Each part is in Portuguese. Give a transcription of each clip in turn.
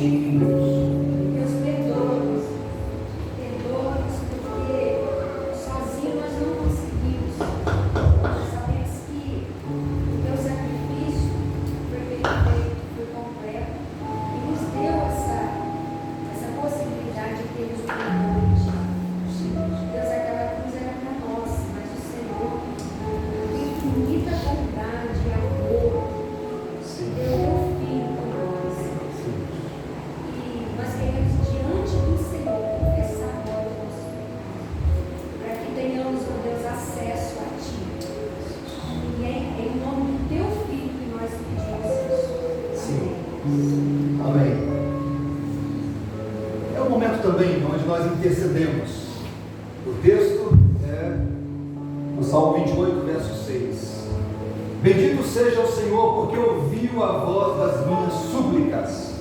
Sim, Deus. Deus perdoa-nos. Perdoa-nos porque sozinho nós não conseguimos. Nós sabemos que o teu sacrifício foi perfeito, foi completo e nos deu essa possibilidade de termos o perdão. Deus, aquela cruz era para nós, mas o Senhor, com infinita bondade e amor, deu o Filho por nós. E nós queremos, diante do Senhor, confessar agora o nosso pecado, para que tenhamos, ó Deus, acesso a Ti. E é em nome do Teu Filho que nós pedimos isso. Sim. Amém. É um momento também onde nós intercedemos. O texto é no Salmo 28, verso 6. Bendito seja o Senhor, porque ouviu a voz das minhas súplicas.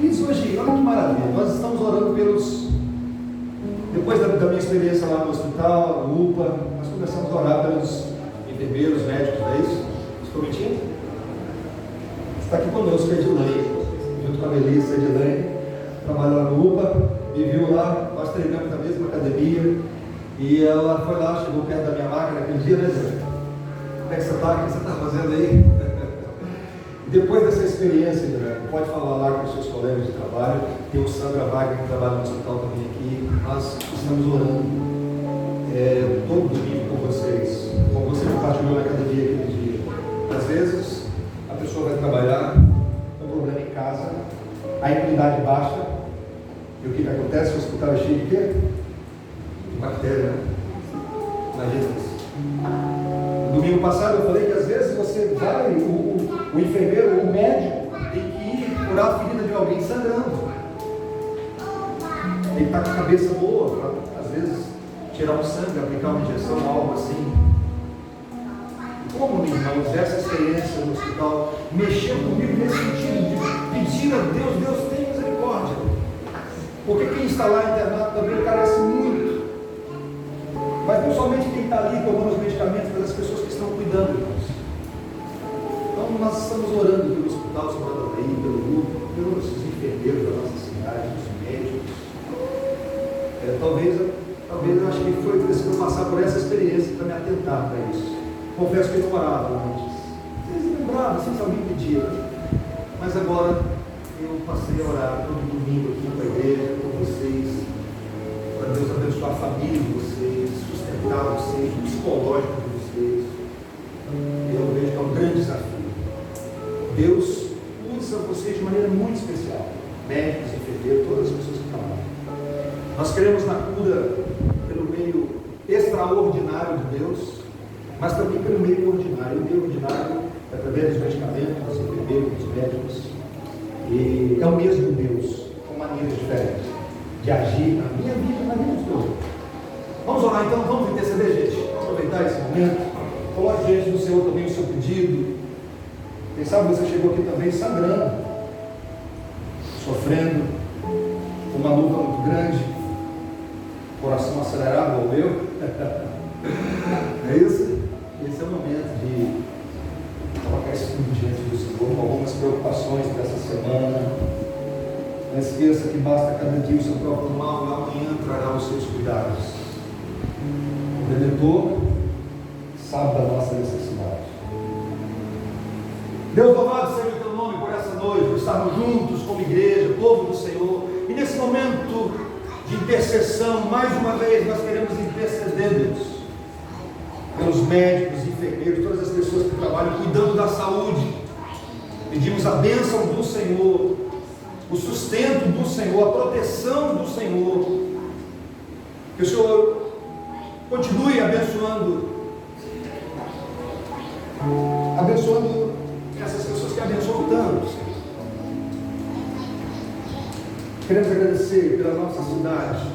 Isso hoje, olha que maravilha. Nós estamos orando pelos... Depois da minha experiência lá no hospital, no UPA, nós começamos a orar pelos enfermeiros, médicos, não é isso? Estou mentindo? Está aqui conosco a Edilane, junto com a Melissa. A Edilane trabalha lá no UPA, me viu lá, nós treinamos na mesma academia, e ela foi lá, chegou perto da minha máquina aquele dia, né, Zé? Como é que você está? O que você está fazendo aí? Depois dessa experiência, pode falar lá com os seus colegas de trabalho. Tem o Sandra Wagner, que trabalha no hospital também aqui. Nós estamos orando todo domingo com vocês, como você compartilhou na academia aquele dia. Às vezes a pessoa vai trabalhar com um problema em casa, a imunidade baixa, e o que acontece? O hospital é cheio de quê? De bactéria, né? Imagina isso. No domingo passado eu falei que às vezes você vai, o enfermeiro, o médico, tem que ir curar a ferida de alguém sangrando. Tem que estar com a cabeça boa para, às vezes, tirar um sangue, aplicar uma injeção, algo assim. Como, meus irmãos, essa experiência no hospital mexeu comigo nesse sentido de pedir a Deus, Deus tem misericórdia. Porque quem está lá internado também carece muito. Mas não somente quem está ali tomando os medicamentos, mas as pessoas que estão cuidando de nós. Então nós estamos orando pelo Hospital São Adalei, pelo grupo, pelos enfermeiros da nossa cidade, os médicos. Talvez eu acho que foi preciso passar por essa experiência para me atentar para isso. Confesso que eu não orava antes. Vocês lembravam, assim, se alguém pedia. Mas agora eu passei a orar todo domingo aqui com a igreja, com vocês, para Deus abençoar a família de vocês, sustentar vocês, o psicológico de vocês. Eu vejo que é um grande desafio. Deus usa vocês de maneira muito especial, médicos, enfermeiros, todas as pessoas que estão lá. Nós queremos na cura pelo meio extraordinário de Deus, mas também pelo meio ordinário. O meio ordinário é através dos medicamentos, dos enfermeiros, dos médicos. E é o mesmo Deus, com maneiras diferentes de agir na minha vida e na vida de todos. Vamos orar então, vamos interceder, gente. Vamos aproveitar esse momento. Coloque diante do Senhor também o seu pedido. Quem sabe você chegou aqui também sangrando, sofrendo, com uma luta muito grande, coração acelerado ao meu. É isso? Esse é o momento de colocar isso tudo diante do Senhor, com algumas preocupações dessa semana. Não esqueça que basta cada dia o seu próprio mal, e amanhã trará os seus cuidados. O Redentor sabe da nossa necessidade. Deus, louvado seja o teu nome por essa noite, por estarmos juntos como igreja, povo do Senhor. E nesse momento de intercessão, mais uma vez nós queremos interceder, Deus, pelos médicos, enfermeiros, todas as pessoas que trabalham cuidando da saúde. Pedimos a bênção do Senhor, o sustento do Senhor, a proteção do Senhor. Que o Senhor continue abençoando essas pessoas que abençoam tanto, Senhor. Queremos agradecer pela nossa cidade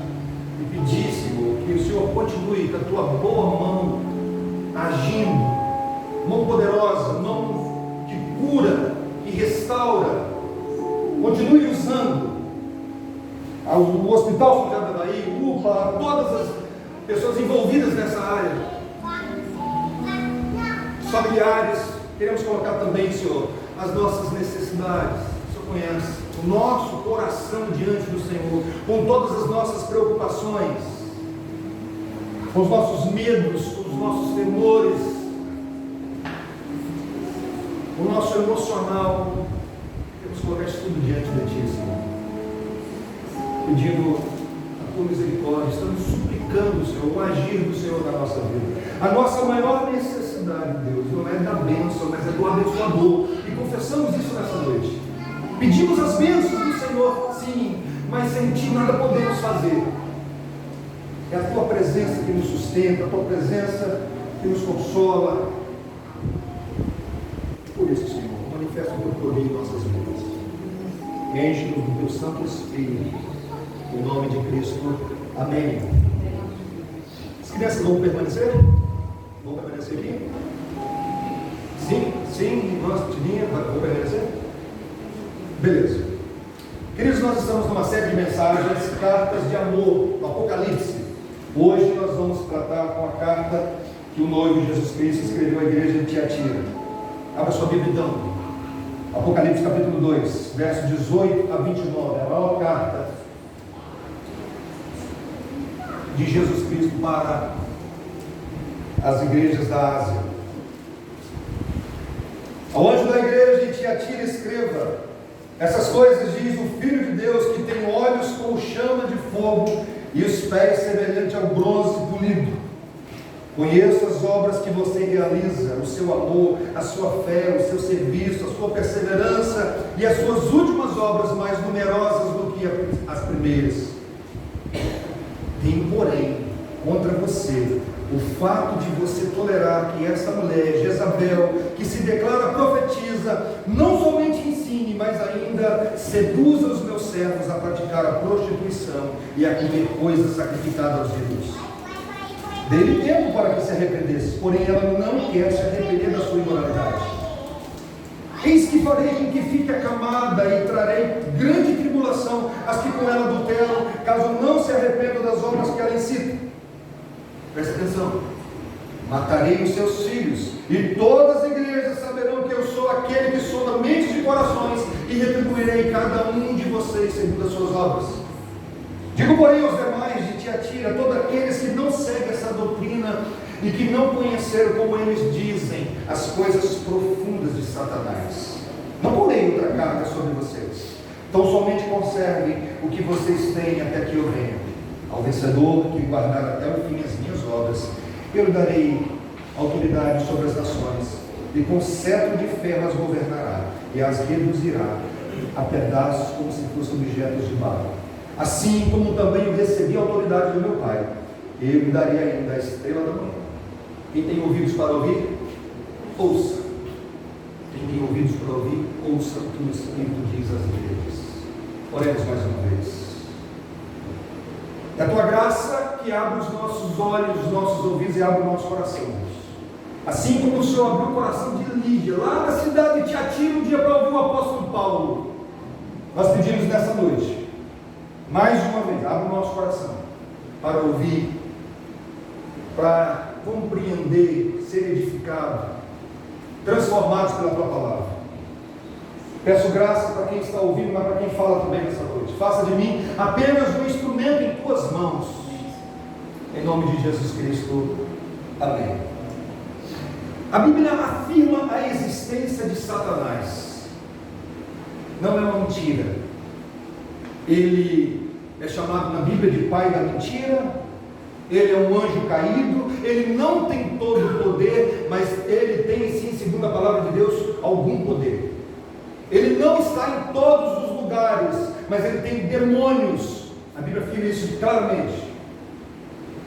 e pedir, Senhor, que o Senhor continue com a tua boa mão agindo, mão poderosa, mão que cura, que restaura. Continue usando o Hospital São João da Bahia, o UPA, todas as pessoas envolvidas nessa área, familiares. Queremos colocar também, Senhor, as nossas necessidades. O Senhor conhece, o nosso coração diante do Senhor, com todas as nossas preocupações, com os nossos medos, com os nossos temores, o nosso emocional. Temos que colocar isso tudo diante de Ti, Senhor, pedindo a Tua misericórdia. Estamos suplicando, Senhor, o agir do Senhor na nossa vida. A nossa maior necessidade, Deus, não é da bênção, mas é do abençoador, e confessamos isso nessa noite. Pedimos as bênçãos do Senhor, sim, mas sem Ti nada podemos fazer. É a Tua presença que nos sustenta, a Tua presença que nos consola. Por isso, Senhor, manifesta o Teu poder em nossas vidas. Enche-nos do Teu Santo Espírito, em nome de Cristo. Amém. As crianças vão permanecer? Vão permanecer aqui? Sim, irmãs, Tirinha, vão permanecer? Beleza. Queridos, nós estamos numa série de mensagens, cartas de amor, do Apocalipse. Hoje nós vamos tratar com a carta que o noivo Jesus Cristo escreveu à igreja de Tiatira. Abra sua Bíblia então. Apocalipse capítulo 2, verso 18 a 29, a maior carta de Jesus Cristo para as igrejas da Ásia. Ao anjo da igreja de Tiatira escreva: essas coisas diz o Filho de Deus, que tem olhos como chama de fogo e os pés semelhantes ao bronze polido. Conheço as obras que você realiza, o seu amor, a sua fé, o seu serviço, a sua perseverança e as suas últimas obras mais numerosas do que as primeiras. Tenho, porém, contra você o fato de você tolerar que essa mulher, Jezabel, que se declara profetiza, não somente ensine, mas ainda seduza os meus servos a praticar a prostituição e a comer coisas sacrificadas aos ídolos. Dei-lhe tempo para que se arrependesse, porém ela não quer se arrepender da sua imoralidade. Eis que farei com que fique acamada e trarei grande tribulação às que com ela adulteram, caso não se arrependam das obras que ela incita. Presta atenção. Matarei os seus filhos, e todas as igrejas saberão que eu sou aquele que sonda mentes e corações, e retribuirei cada um de vocês segundo as suas obras. Digo, porém, aos demais de Tiatira, todos aqueles que não seguem essa doutrina e que não conheceram, como eles dizem, as coisas profundas de Satanás: não porei outra carga sobre vocês, então somente conservem o que vocês têm até que eu venha. Ao vencedor que guardar até o fim as minhas obras, eu lhe darei autoridade sobre as nações, e com cetro de ferro as governará, e as reduzirá a pedaços como se fossem objetos de barro. Assim como também eu recebi a autoridade do meu Pai, eu lhe darei ainda a estrela da manhã. Quem tem ouvidos para ouvir, ouça. Quem tem ouvidos para ouvir, ouça o que o Espírito diz às igrejas. Oremos mais uma vez. É a Tua graça que abre os nossos olhos, os nossos ouvidos e abre o nosso coração. Assim como o Senhor abriu o coração de Lídia, lá na cidade de Tiatira, um dia para ouvir o apóstolo Paulo. Nós pedimos nessa noite, mais uma vez, abre o nosso coração para ouvir, para compreender, ser edificado, transformados pela Tua palavra. Peço graça para quem está ouvindo, mas para quem fala também nessa noite. Faça de mim apenas um instrumento em Tuas mãos. Em nome de Jesus Cristo. Amém. A Bíblia afirma a existência de Satanás. Não é uma mentira. Ele é chamado na Bíblia de pai da mentira. Ele é um anjo caído. Ele não tem todo o poder, mas ele tem sim, segundo a palavra de Deus, algum poder. Ele não está em todos os lugares, mas ele tem demônios. A Bíblia afirma isso claramente.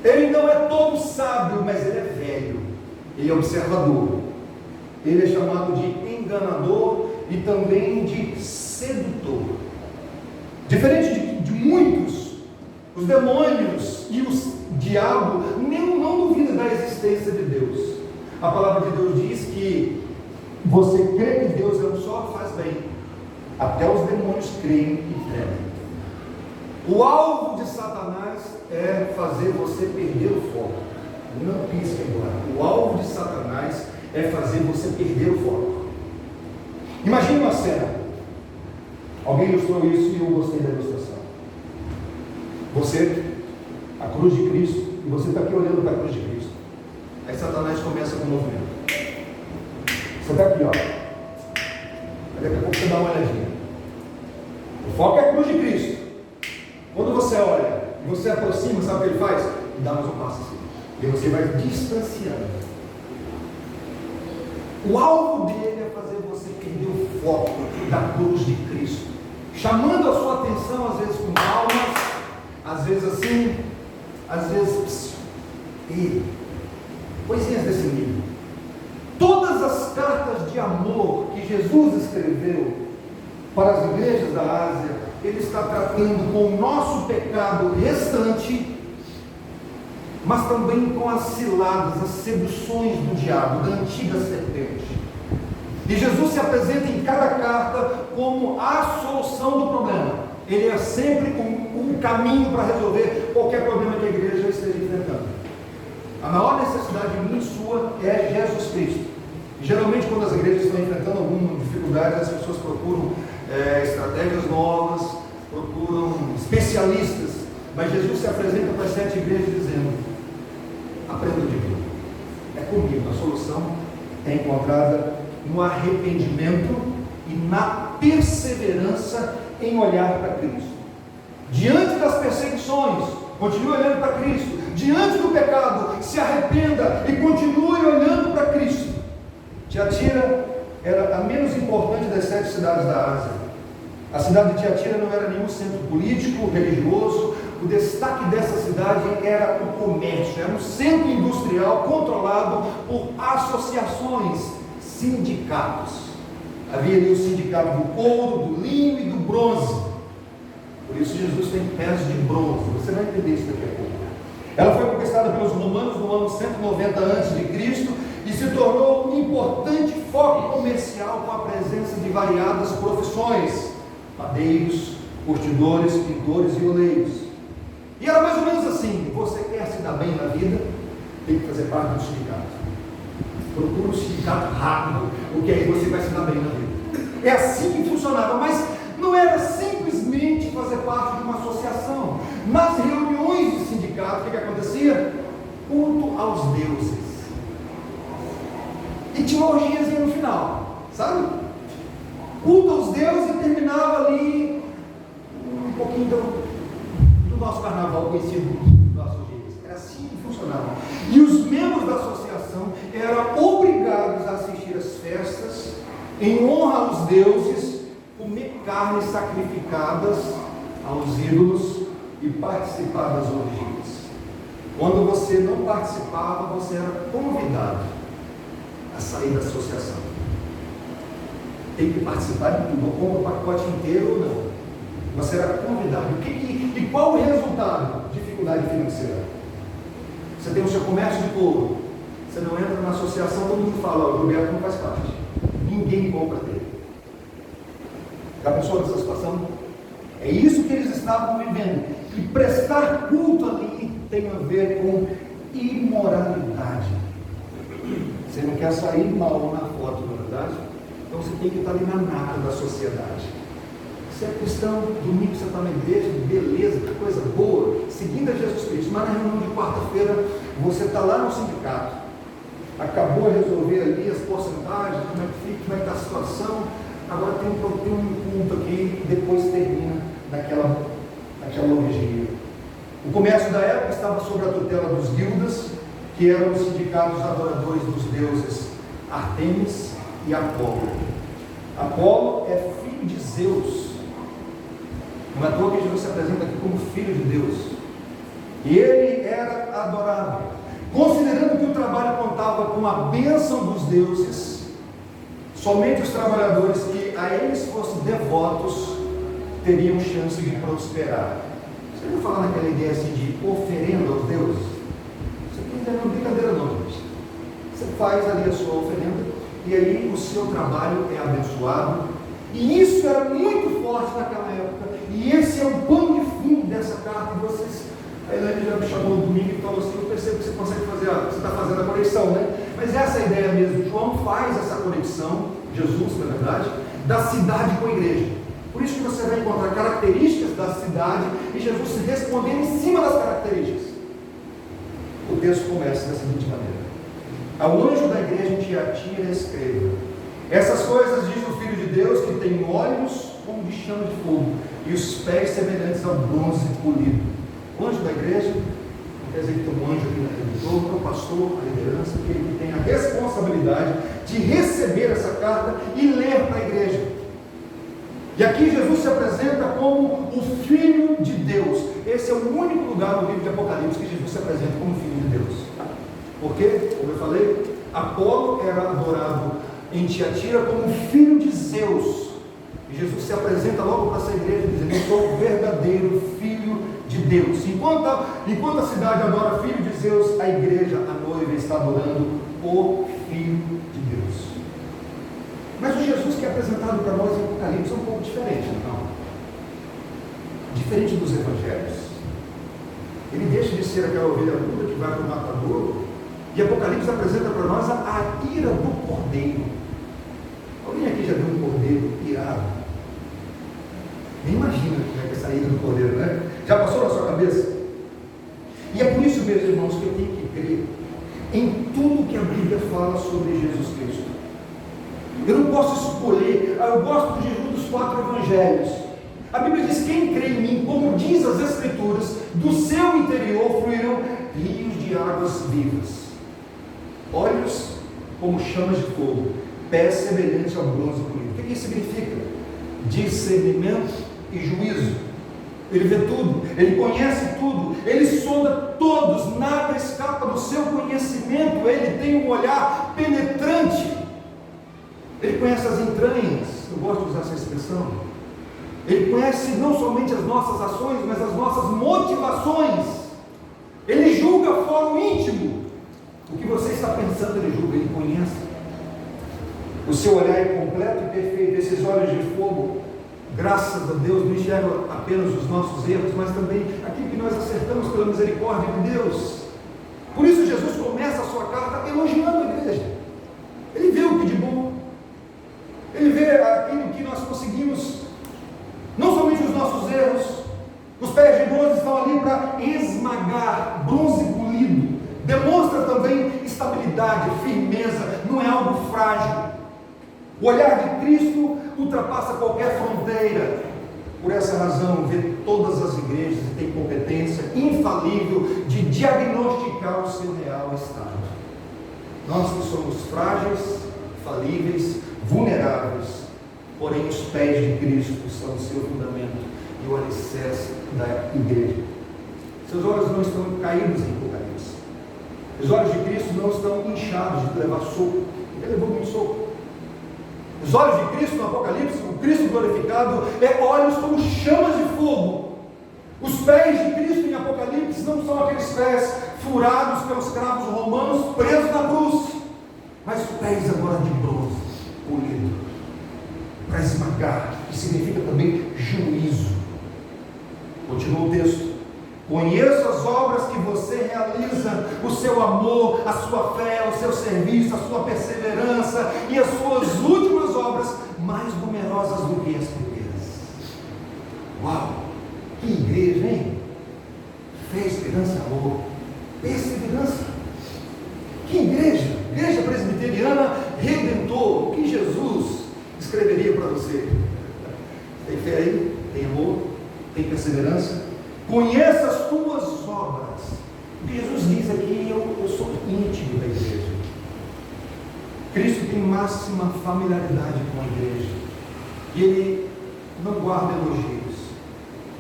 Ele não é todo sábio, mas ele é velho. Ele é observador. Ele é chamado de enganador e também de sedutor. Diferente de muitos, os demônios e o diabo não duvidam da existência de Deus. A palavra de Deus diz que você crê que Deus é um só, faz bem. Até os demônios creem e tremem. O alvo de Satanás é fazer você perder o foco. Não pisque agora. O alvo de Satanás é fazer você perder o foco. Imagine uma cena. Alguém ilustrou isso e eu gostei da ilustração. Você, a cruz de Cristo, e você está aqui olhando para a cruz de Cristo. Aí Satanás começa com o movimento. Você está aqui, ó. Daqui a pouco você dá uma olhadinha. O foco é a cruz de Cristo. Quando você olha e você aproxima, sabe o que ele faz? Ele dá mais um passo assim. E você vai distanciando. O alvo dele é fazer você perder o foco da cruz de Cristo, chamando a sua atenção, às vezes com palmas, às vezes assim, às vezes e coisinhas desse nível. Todas as cartas de amor que Jesus escreveu para as igrejas da Ásia, ele está tratando com o nosso pecado restante, mas também com as ciladas, as seduções do diabo, da antiga serpente. E Jesus se apresenta em cada carta como a solução do problema. Ele é sempre um caminho para resolver qualquer problema que a igreja esteja enfrentando. A maior necessidade minha e sua é Jesus Cristo. E geralmente quando as igrejas estão enfrentando alguma dificuldade, as pessoas procuram estratégias novas, procuram especialistas. Mas Jesus se apresenta para as 7 igrejas dizendo: aprenda de mim, é comigo. A solução é encontrada no arrependimento e na perseverança em olhar para Cristo. Diante das perseguições, continue olhando para Cristo. Diante do pecado, se arrependa e continue olhando para Cristo. Tiatira era a menos importante das 7 cidades da Ásia. A cidade de Tiatira não era nenhum centro político, religioso. O destaque dessa cidade era o comércio. Era um centro industrial controlado por associações, sindicatos. Havia ali o sindicato do couro, do linho e do bronze. Por isso Jesus tem pés de bronze. Você vai entender isso daqui a pouco. Ela foi conquistada pelos romanos no ano 190 a.C. e se tornou um importante foco comercial com a presença de variadas profissões: padeiros, curtidores, pintores e oleiros. E era mais ou menos assim: você quer se dar bem na vida, tem que fazer parte do sindicato. Procura um sindicato rápido, porque aí você vai se dar bem na vida. É assim que funcionava, mas não era simplesmente fazer parte de uma associação. Nas reuniões de sindicato, o que acontecia? Culto aos deuses. E tinha uma orgiazinha no final, sabe? Culto aos deuses, e terminava ali um pouquinho do nosso carnaval conhecido dos nossos dias. Era assim que funcionava. E os membros da associação eram obrigados a assistir às festas, em honra aos deuses, comer carnes sacrificadas aos ídolos e participar das orgias. Quando você não participava, você era convidado a sair da associação. Tem que participar de tudo, ou compra o pacote inteiro ou não. Você era convidado. E qual o resultado? Dificuldade financeira. Você tem o seu comércio de couro, você não entra na associação, todo mundo fala: o Roberto não faz parte, ninguém compra dele. Já pensou nessa situação? É isso que eles estavam vivendo. E prestar culto ali tem a ver com imoralidade. Você não quer sair mal na foto, na verdade? Então você tem que estar ali na nata da sociedade. Você é cristão, domingo você está na igreja, beleza, que coisa boa, seguindo a Jesus Cristo. Mas na reunião de quarta-feira, você está lá no sindicato, acabou de resolver ali as porcentagens, como é que fica, como é que está a situação. Agora tem um ponto aqui, depois termina naquela orgia. O comércio da época estava sob a tutela dos guildas, que eram os sindicatos adoradores dos deuses Artemis e Apolo. Apolo é filho de Zeus. Não é à toa que Jesus se apresenta aqui como filho de Deus. E ele era adorado. Considerando que o trabalho contava com a bênção dos deuses, somente os trabalhadores que a eles fossem devotos teriam chance de prosperar. Você não falar naquela ideia assim de oferenda aos deuses? Isso aqui não é brincadeira não, gente. Você faz ali a sua oferenda e aí o seu trabalho é abençoado. E isso era muito forte naquela época. E esse é o pano de fundo dessa carta. A Elaine já me chamou no domingo e falou assim: eu percebo que você consegue fazer, você está fazendo a conexão, né? Mas essa é a ideia mesmo. João faz essa conexão, Jesus na verdade, da cidade com a igreja. Por isso que você vai encontrar características da cidade e Jesus se respondendo em cima das características. O texto começa da seguinte maneira: ao anjo da igreja em Tiatira escreva: essas coisas diz o Filho de Deus, que tem olhos como de chama de fogo e os pés semelhantes ao bronze polido. O anjo da igreja, não quer dizer que tem um anjo aqui na torre, é o pastor, a liderança, que ele tem a responsabilidade de receber essa carta e ler para a igreja. E aqui Jesus se apresenta como o Filho de Deus. Esse é o único lugar no livro de Apocalipse que Jesus se apresenta como Filho de Deus. Porque, como eu falei, Apolo era adorado em Tiatira como filho de Zeus. E Jesus se apresenta logo para essa igreja dizendo: eu sou o verdadeiro Filho de Deus. Enquanto a cidade adora Filho de Zeus, a igreja, a noiva, está adorando o Filho de Deus. Mas o Jesus que é apresentado para nós em Apocalipse é um pouco diferente, não? Diferente dos evangelhos. Ele deixa de ser aquela ovelha muda que vai para o matadouro, e Apocalipse apresenta para nós a ira do cordeiro. Alguém aqui já viu um cordeiro irado? Nem imagina como é que é essa ira do cordeiro, né? Já passou na sua cabeça? E é por isso, meus irmãos, que eu tenho que crer em tudo que a Bíblia fala sobre Jesus Cristo. Eu não posso escolher. Eu gosto de Jesus dos 4 evangelhos. A Bíblia diz: quem crê em mim, como diz as Escrituras, do seu interior fluirão rios de águas vivas. Olhos como chamas de fogo, pés semelhantes ao bronze polido. O que isso significa? Discernimento e juízo. Ele vê tudo, ele conhece tudo, ele sonda todos, nada escapa do seu conhecimento. Ele tem um olhar penetrante, ele conhece as entranhas. Eu gosto de usar essa expressão. Ele conhece não somente as nossas ações, mas as nossas motivações. Ele julga fora o íntimo. O que você está pensando, ele julga, ele conhece. O seu olhar é completo e perfeito. Esses olhos de fogo, graças a Deus, não enxergam apenas os nossos erros, mas também aquilo que nós acertamos pela misericórdia de Deus. Por isso Jesus começa a sua carta elogiando a igreja. Ele vê o que de bom, ele vê aquilo que nós conseguimos, não somente os nossos erros. Os pés de bronze estão ali para esmagar, bronze polido. Demonstra também estabilidade, firmeza, não é algo frágil. O olhar de Cristo ultrapassa qualquer fronteira. Por essa razão, vê todas as igrejas e tem competência infalível de diagnosticar o seu real estado. Nós que somos frágeis, falíveis, vulneráveis, porém os pés de Cristo são o seu fundamento e o alicerce da igreja. Seus olhos não estão caídos em Apocalipse. Os olhos de Cristo não estão inchados de levar soco. Ele levou muito soco. Os olhos de Cristo no Apocalipse, o Cristo glorificado, é olhos como chamas de fogo. Os pés de Cristo em Apocalipse não são aqueles pés furados pelos cravos romanos presos na cruz, mas pés agora de bronze, polido, para esmagar, que significa também juízo. Continua o texto: conheço as obras que você realiza, o seu amor, a sua fé, o seu serviço, a sua perseverança e as suas últimas obras, mais numerosas do que as primeiras. Uau! Que igreja, hein? Fé, esperança, amor, perseverança. Que igreja! Igreja presbiteriana redentor. O que Jesus escreveria para você? Tem fé aí? Tem amor? Tem perseverança? Conheça as tuas obras. O que Jesus diz aqui: eu sou íntimo da igreja. Cristo tem máxima familiaridade com a igreja, e ele não guarda elogios.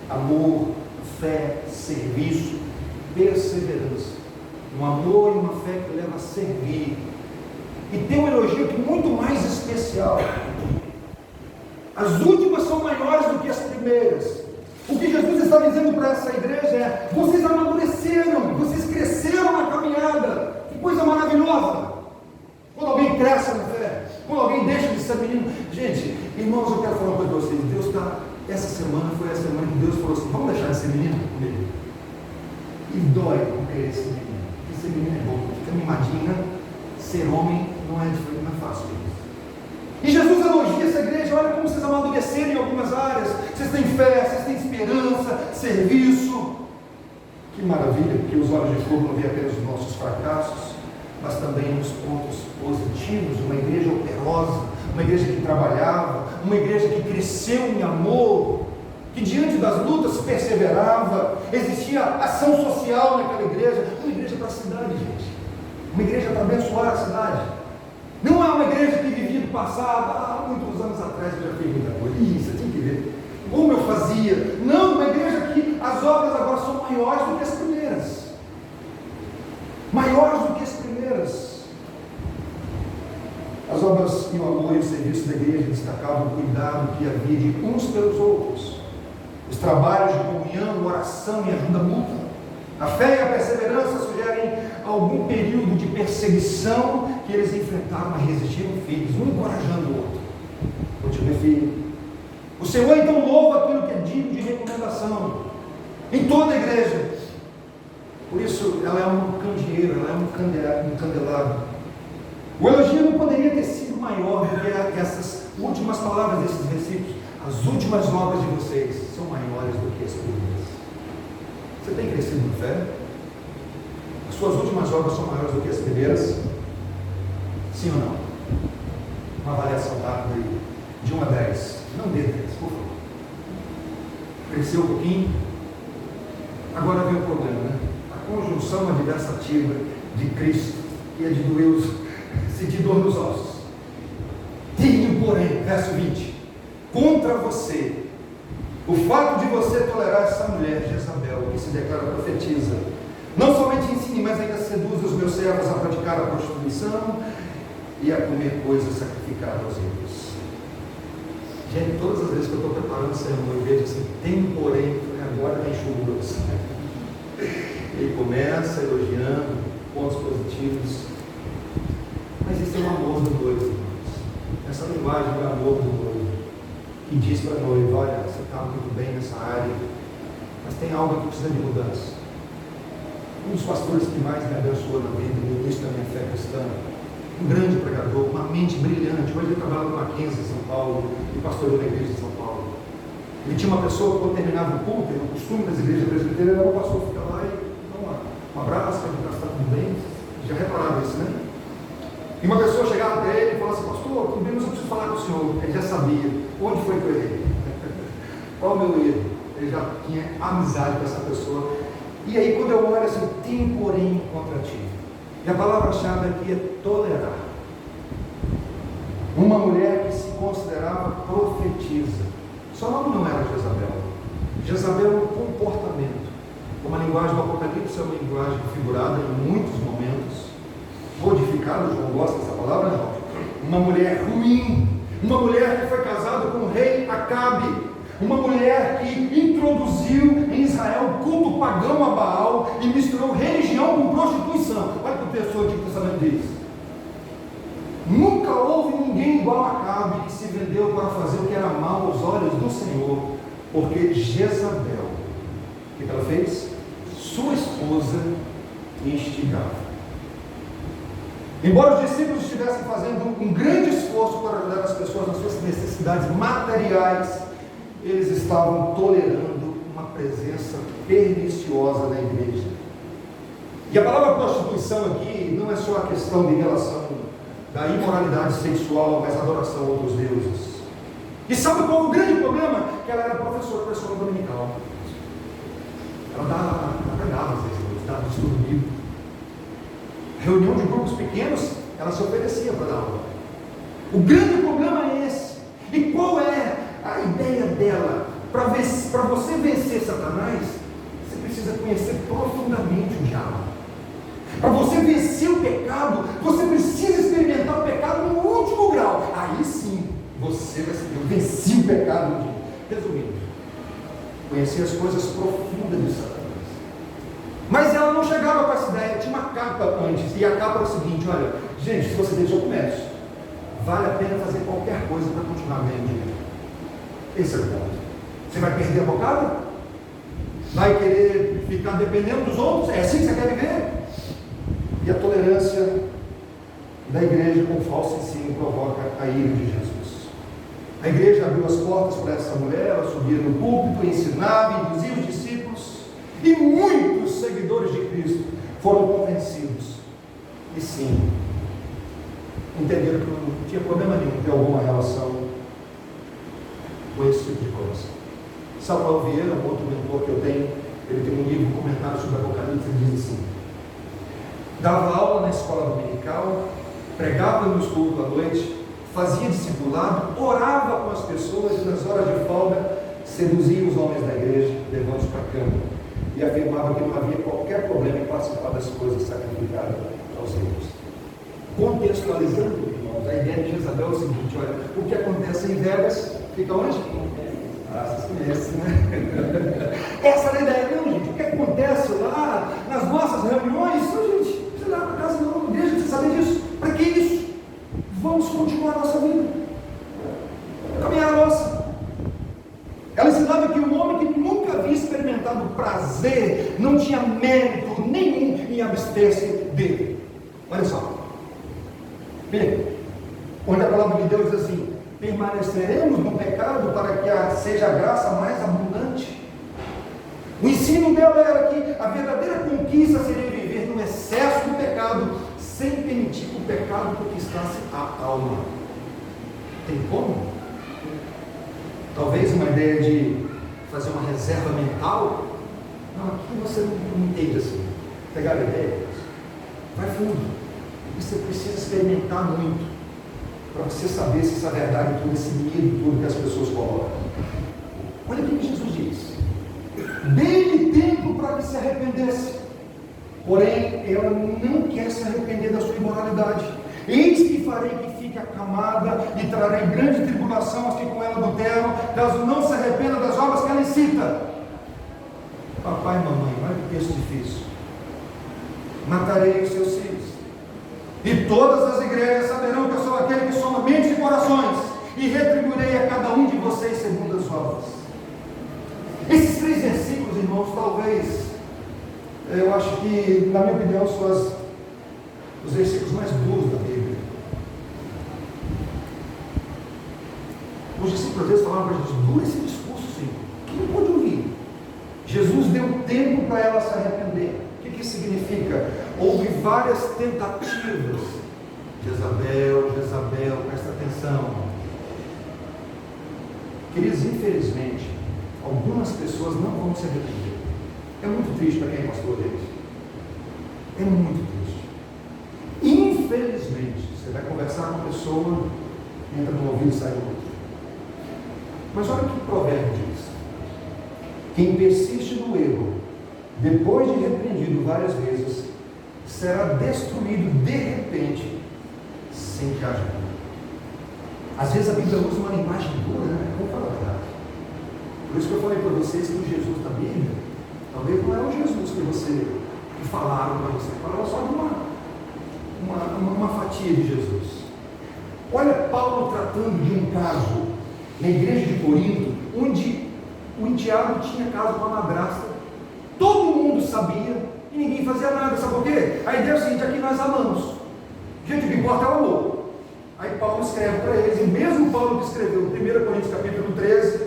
Amor, fé, serviço, perseverança. Um amor e uma fé que leva a servir. E tem um elogio aqui muito mais especial. As últimas são maiores do que as primeiras. O que Jesus está dizendo para essa igreja é: vocês amadureceram, vocês cresceram na caminhada. Que coisa maravilhosa! Quando alguém cresce na fé, quando alguém deixa de ser menino. Gente, irmãos, eu quero falar uma coisa para vocês. Deus está, essa semana foi a semana que Deus falou assim: vamos deixar esse menino comigo. E dói com esse menino. Esse menino é bom, fica mimadinho, né? Ser homem não é fácil. E Jesus elogia essa igreja. igreja, olha como vocês amadureceram em algumas áreas. Vocês têm fé, vocês têm esperança, serviço. Que maravilha, porque os olhos de fogo não veem apenas os nossos fracassos, mas também nos pontos positivos. Uma igreja operosa, uma igreja que trabalhava, uma igreja que cresceu em amor, que diante das lutas perseverava. Existia ação social naquela igreja. Uma igreja para a cidade, gente. Uma igreja para abençoar a cidade. Não é uma igreja que vivia do passado. Há muitos anos atrás eu já fiz muita coisa. Isso, tem que ver como eu fazia. Não, uma igreja que as obras agora são maiores do que as primeiras. Maiores do que as primeiras. As obras e o amor e o serviço da igreja destacavam o cuidado que havia de uns pelos outros. Os trabalhos de comunhão, oração e ajuda mútua. A fé e a perseverança sugerem algum período de perseguição que eles enfrentaram, mas resistiram firmes, um encorajando o outro. Continue firme. O Senhor então louva aquilo que é digno de recomendação em toda a igreja. Por isso ela é um candeeiro, ela é um candelabro. O elogio não poderia ter sido maior do que essas últimas palavras desses versículos. As últimas obras de vocês são maiores do que as primeiras. Você tem crescido na fé? As suas últimas obras são maiores do que as primeiras? Sim ou não? Uma avaliação rápida aí, de 1 a 10. Não dê 10, por favor. Cresceu um pouquinho? Agora vem o problema, né? A conjunção adversativa de Cristo, que é de doer sentir dor nos ossos. Tenho, porém, verso 20, contra você o fato de você tolerar essa mulher, Jezabel, que se declara profetiza. Não somente ensine, mas ainda seduz os meus servos a praticar a prostituição e a comer coisas sacrificadas aos ídolos. Gente, todas as vezes que eu estou preparando o sermão, eu vejo assim, tem porém, agora vem chulas. Ele começa elogiando pontos positivos, mas esse é o amor do noivo, irmãos. Essa linguagem do amor do noivo, que diz para a noiva, olha, você está muito bem nessa área, mas tem algo que precisa de mudança. Um dos pastores que mais me abençoou na vida, no início da minha fé cristã, um grande pregador, uma mente brilhante. Hoje ele trabalha no Mackenzie, em São Paulo, e pastoreou na igreja de São Paulo. Ele tinha uma pessoa que, quando terminava o culto, o costume das igrejas presbiterianas era o pastor ficar lá e dar um abraço, perguntar se está tudo bem. Já repararam isso, né? E uma pessoa chegava até ele e falava assim, pastor, tudo bem, mas eu preciso falar com o senhor. Ele já sabia onde foi que eu errei, qual o meu erro. Ele já tinha amizade com essa pessoa. E aí, quando eu olho assim, tem porém contra ti. E a palavra-chave aqui é tolerar. Uma mulher que se considerava profetisa. Seu nome não era Jezabel. Jezabel é um comportamento. Como a linguagem do Apocalipse é uma linguagem figurada em muitos momentos, modificada, João gosta dessa palavra, João. Uma mulher ruim, uma mulher que foi casada com o rei Acabe, uma mulher que introduziu em Israel o culto pagão a Baal e misturou religião com prostituição. Olha o que o texto do Antigo Testamento diz. Nunca houve ninguém igual a Acabe que se vendeu para fazer o que era mal aos olhos do Senhor, porque Jezabel, o que ela fez? Sua esposa instigava. Embora os discípulos estivessem fazendo um grande esforço para ajudar as pessoas nas suas necessidades materiais, eles estavam tolerando uma presença perniciosa na igreja. E a palavra prostituição aqui não é só a questão de relação da imoralidade sexual, mas adoração a outros deuses. E sabe qual é o grande problema? Que ela era professora da escola dominical. Ela pregava às vezes, dava estudo bíblico. Reunião de grupos pequenos, ela se oferecia para dar aula. O grande problema é esse. E qual é a ideia dela? Para você vencer Satanás, você precisa conhecer profundamente o diabo. Para você vencer o pecado, você precisa experimentar o pecado no último grau. Aí sim, você vai ser vencer o pecado. Resumindo, conhecer as coisas profundas de Satanás. Mas ela não chegava com essa ideia, tinha uma capa antes, e a capa era o seguinte, olha, gente, se você deixa o comércio, vale a pena fazer qualquer coisa para continuar ganhando dinheiro. Esse é o ponto. Você vai perder a bocada? Vai querer ficar dependendo dos outros? É assim que você quer viver? E a tolerância da igreja com falso ensino provoca a ira de Jesus. A igreja abriu as portas para essa mulher, ela subia no púlpito, ensinava, induzia os discípulos, e muitos seguidores de Cristo foram convencidos. E sim, entenderam que não tinha problema nenhum ter alguma relação com esse tipo de coisa. Samuel Vieira, um outro mentor que eu tenho, ele tem um livro, um comentário sobre Apocalipse, ele diz assim: dava aula na escola dominical, pregava nos cultos à noite, fazia discipulado, orava com as pessoas e nas horas de folga seduzia os homens da igreja, levando-os para a cama, e afirmava que não havia qualquer problema em participar das coisas sacrificadas aos ídolos. Contextualizando, irmãos, a ideia de Jezabel é o seguinte: olha, o que acontece em Vegas fica onde? Vocês conhecem, né? Essa era a ideia, não, gente. O que acontece lá nas nossas reuniões, não, gente, não precisa ir lá para casa, não deixa de saber disso. Para que isso? Vamos continuar a nossa vida, caminhar a nossa. Ela ensinava que um homem que nunca havia experimentado prazer não tinha mérito nenhum em abster-se dele. Olha só, bem, onde a palavra de Deus diz assim: permaneceremos no pecado para que seja a graça mais abundante. O ensino dela era que a verdadeira conquista seria viver no excesso do pecado, sem permitir que o pecado conquistasse a alma. Tem como? Talvez uma ideia de fazer uma reserva mental. Não, aqui você não entende assim. Pegar a ideia, vai fundo. Você precisa experimentar muito para você saber se essa verdade tudo, esse medo tudo que as pessoas colocam. Olha o que Jesus diz: dê-lhe tempo para que se arrependesse, porém ela não quer se arrepender da sua imoralidade. Eis que farei que fique acamada e trarei grande tribulação aos que com ela adulteram, caso não se arrependa das obras que ela incita. Papai e mamãe, olha que texto difícil. Matarei os seus filhos, e todas as igrejas saberão que eu sou aquele que soma mentes e corações, e retribuirei a cada um de vocês segundo as obras. Esses 3 versículos, irmãos, talvez, eu acho que, na minha opinião, são os versículos mais duros da Bíblia. Os discípulos às vezes falavam para Jesus: dura esse discurso, Senhor, que não pode ouvir. Jesus deu tempo para ela se arrepender. O que isso significa? Houve várias tentativas. Jezabel, presta atenção. Queridos, infelizmente, algumas pessoas não vão se arrepender. É muito triste para quem é pastor deles. É muito triste. Infelizmente, você vai conversar com a pessoa, entra no ouvido e sai do outro. Mas olha o que o provérbio diz: quem persiste no erro, depois de repreendido várias vezes, será destruído de repente, sem que haja cura. Às vezes a Bíblia usa uma linguagem dura, né? Vamos falar a verdade. Por isso que eu falei para vocês que o Jesus da Bíblia, talvez não é o Jesus que falaram para você, falaram só de uma fatia de Jesus. Olha Paulo tratando de um caso na igreja de Corinto, onde o enteado tinha caso com a madrasta. Todo mundo sabia e ninguém fazia nada. Sabe por quê? A ideia é o seguinte: aqui nós amamos. Gente, o que importa é o amor. Aí Paulo escreve para eles, e mesmo Paulo que escreveu 1 Coríntios capítulo 13,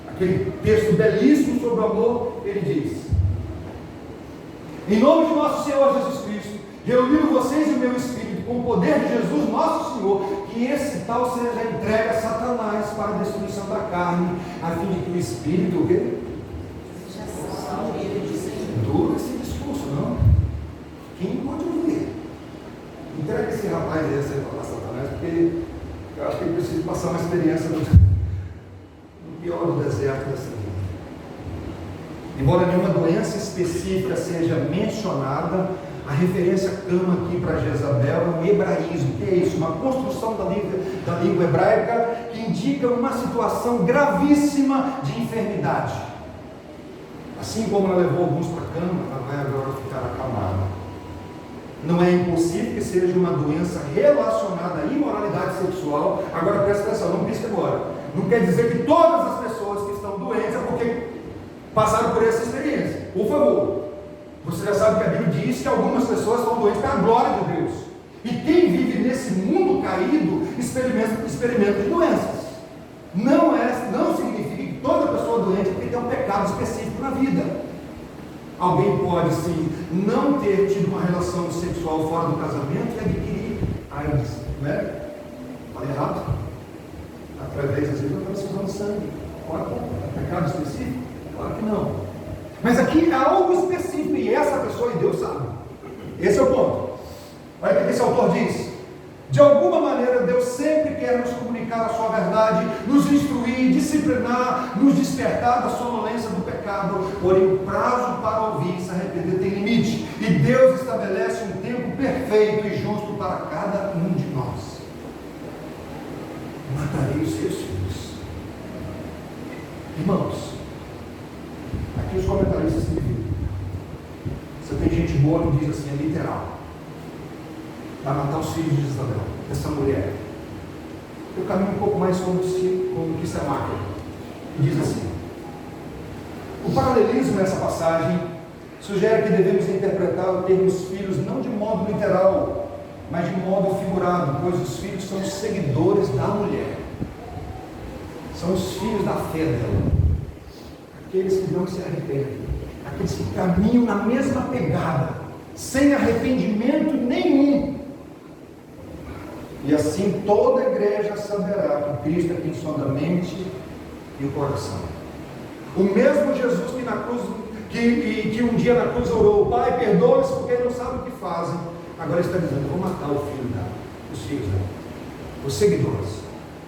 aquele texto belíssimo sobre o amor, ele diz: em nome de nosso Senhor Jesus Cristo, reunindo vocês e o meu Espírito, com o poder de Jesus nosso Senhor, que esse tal seja entregue a Satanás para a destruição da carne, a fim de que o Espírito, o quê? Duro esse discurso, não? Quem pode ouvir? Entrega esse rapaz desse aí para Satanás, porque eu acho que ele precisa passar uma experiência no pior do deserto dessa vida. Embora nenhuma doença específica seja mencionada, a referência clama aqui para Jezabel no hebraísmo. O que é isso? Uma construção da língua hebraica que indica uma situação gravíssima de enfermidade. Assim como ela levou alguns para a cama, ela vai agora ficar acalmada. Não é impossível que seja uma doença relacionada à imoralidade sexual. Agora presta atenção, não pisca agora. Não quer dizer que todas as pessoas que estão doentes é porque passaram por essa experiência. Por favor, você já sabe que a Bíblia diz que algumas pessoas estão doentes para a glória de Deus. E quem vive nesse mundo caído experimenta de doenças. não significa que toda pessoa doente tem um pecado específico na vida. Alguém pode sim não ter tido uma relação sexual fora do casamento e adquirir AIDS, não é? Falei errado? Através das vezes da transfusão de sangue. É pecado específico? Claro que não. Mas aqui é algo específico e essa pessoa e Deus sabe. Esse é o ponto. Olha o que esse autor diz. De alguma maneira, Deus sempre quer nos comunicar a sua verdade, nos instruir, disciplinar, nos despertar da sonolência do pecado, porém o prazo para ouvir e se arrepender tem limite, e Deus estabelece um tempo perfeito e justo para cada um de nós. Matarei os seus filhos. Irmãos, aqui os comentaristas se dividem. Você tem gente boa que diz assim, é literal. Vai matar os filhos de Isabel, essa mulher. Eu caminho um pouco mais como que Semaquia, e diz assim: o paralelismo nessa passagem sugere que devemos interpretar o termo filhos não de modo literal, mas de modo figurado, pois os filhos são os seguidores da mulher, são os filhos da fé dela, aqueles que não se arrependem, aqueles que caminham na mesma pegada, sem arrependimento nenhum. E assim toda a igreja saberá que Cristo é quem sonda a mente e o coração. O mesmo Jesus que na cruz, que um dia na cruz orou: Pai, perdoa-os porque eles não sabem o que fazem. Agora está dizendo: eu vou matar o filho dela, os filhos dela, os seguidores.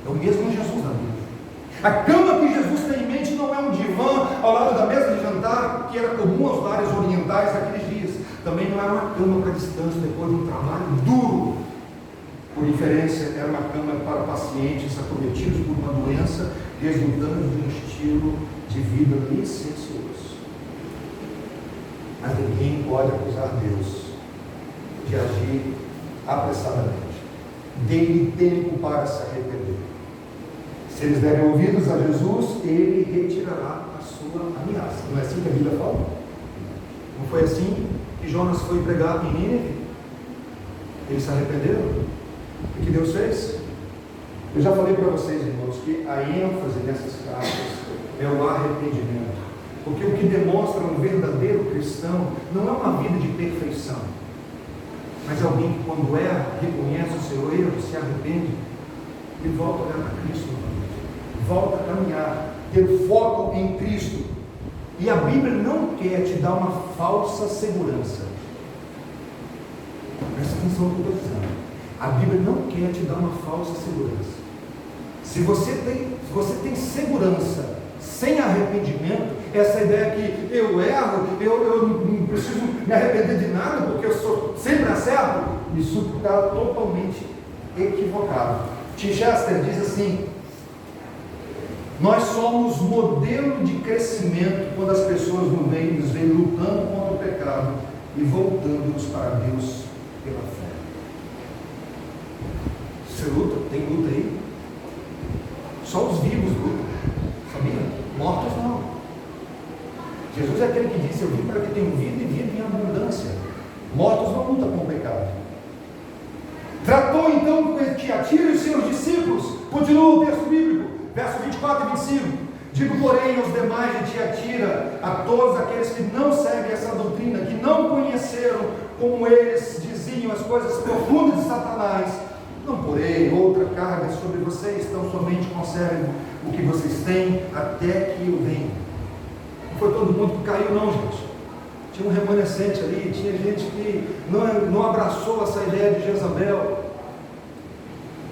É o mesmo Jesus da Bíblia. A cama que Jesus tem em mente não é um divã ao lado da mesa de jantar, que era comum aos lares orientais daqueles dias. Também não era uma cama para descanso depois de um trabalho duro. Por inferência, era uma cama para pacientes acometidos por uma doença, resultando de um estilo de vida licencioso. Mas ninguém pode acusar Deus de agir apressadamente. Dê-lhe tempo para se arrepender. Se eles derem ouvidos a Jesus, ele retirará a sua ameaça. Não é assim que a Bíblia fala? Não foi assim que Jonas foi pregar em Nínive? Eles se arrependeram? O que Deus fez? Eu já falei para vocês, irmãos, que a ênfase nessas cartas é o arrependimento. Porque o que demonstra um verdadeiro cristão não é uma vida de perfeição, mas alguém que quando erra, reconhece o seu erro, se arrepende e volta a olhar para Cristo novamente, volta a caminhar, ter foco em Cristo. E a Bíblia não quer te dar uma falsa segurança. Presta atenção no que eu estou dizendo. A Bíblia não quer te dar uma falsa segurança. Se você tem segurança sem arrependimento, essa ideia que eu erro, eu não preciso me arrepender de nada, porque eu sou sempre acerto, isso está totalmente equivocado. Tim Chester diz assim: nós somos modelo de crescimento quando as pessoas nos veem lutando contra o pecado e voltando-nos para Deus pela fé. Você luta? Tem luta aí? Só os vivos lutam, sabia? Mortos não. Jesus é aquele que disse: eu vim para que tenham vida e vida em abundância. Mortos não lutam com o pecado. Tratou então com Tiatira e os seus discípulos. Continua o texto bíblico, verso 24 e 25. Digo, porém, aos demais de Tiatira, a todos aqueles que não seguem essa doutrina, que não conheceram, como eles diziam, as coisas profundas de Satanás: não porém outra carga sobre vocês, tão somente conservem o que vocês têm, até que eu venha. Não foi todo mundo que caiu não, gente. Tinha um remanescente ali, tinha gente que não abraçou essa ideia de Jezabel.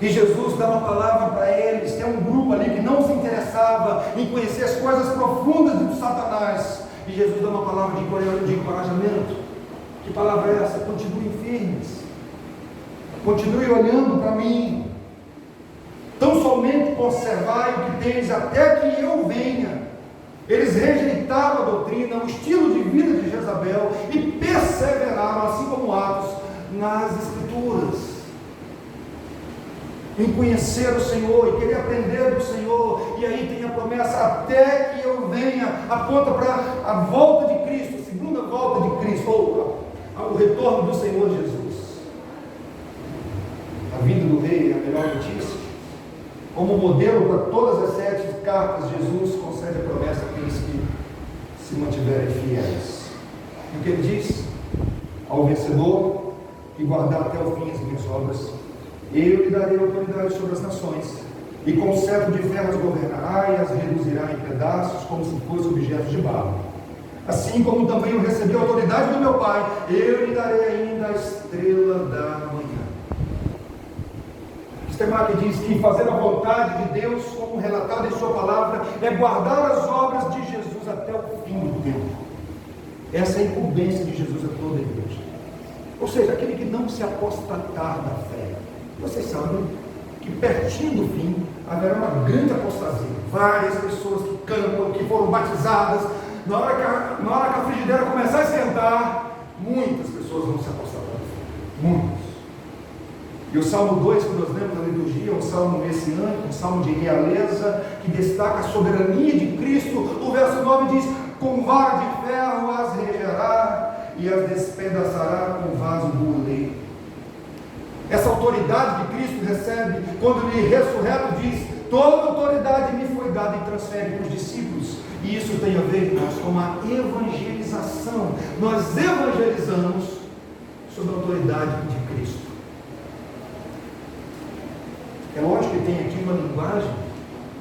E Jesus dá uma palavra para eles. Tem um grupo ali que não se interessava em conhecer as coisas profundas de Satanás. E Jesus dá uma palavra de encorajamento. Que palavra é essa? Continuem firmes. Continue olhando para mim. Tão somente conservai o que tens até que eu venha. Eles rejeitaram a doutrina, o estilo de vida de Jezabel e perseveraram, assim como Atos, nas Escrituras, em conhecer o Senhor e querer aprender do Senhor. E aí tem a promessa: até que eu venha, aponta para a volta de Cristo, a segunda volta de Cristo, ou o retorno do Senhor Jesus. A vinda do rei é a melhor notícia. Como modelo para todas as 7 cartas, Jesus concede a promessa àqueles que se mantiverem fiéis. E o que ele diz? Ao vencedor que guardar até o fim as minhas obras, eu lhe darei autoridade sobre as nações, e com cetro de ferro as governará e as reduzirá em pedaços, como se fossem objetos de barro. Assim como também eu recebi a autoridade do meu Pai, eu lhe darei ainda a estrela da manhã. Stemacher diz que fazer a vontade de Deus, como relatado em sua palavra, é guardar as obras de Jesus até o fim do tempo. Essa é a incumbência de Jesus a toda a igreja. Ou seja, aquele que não se apostatar da fé. Vocês sabem que pertinho do fim haverá uma grande apostasia. Várias pessoas que cantam, que foram batizadas, na hora que a frigideira começar a esquentar, muitas pessoas vão se apostatar da fé. Muitos. E o Salmo 2 que nós lemos na liturgia é um salmo messiânico, um salmo de realeza, que destaca a soberania de Cristo. O verso 9 diz: com vara de ferro as regerá e as despedaçará com vaso do oleiro. Essa autoridade que Cristo recebe, quando ele ressurreto, diz: toda autoridade me foi dada, e transfere para os discípulos. E isso tem a ver, irmãos, com a evangelização. Nós evangelizamos sob a autoridade de Cristo. É lógico que tem aqui uma linguagem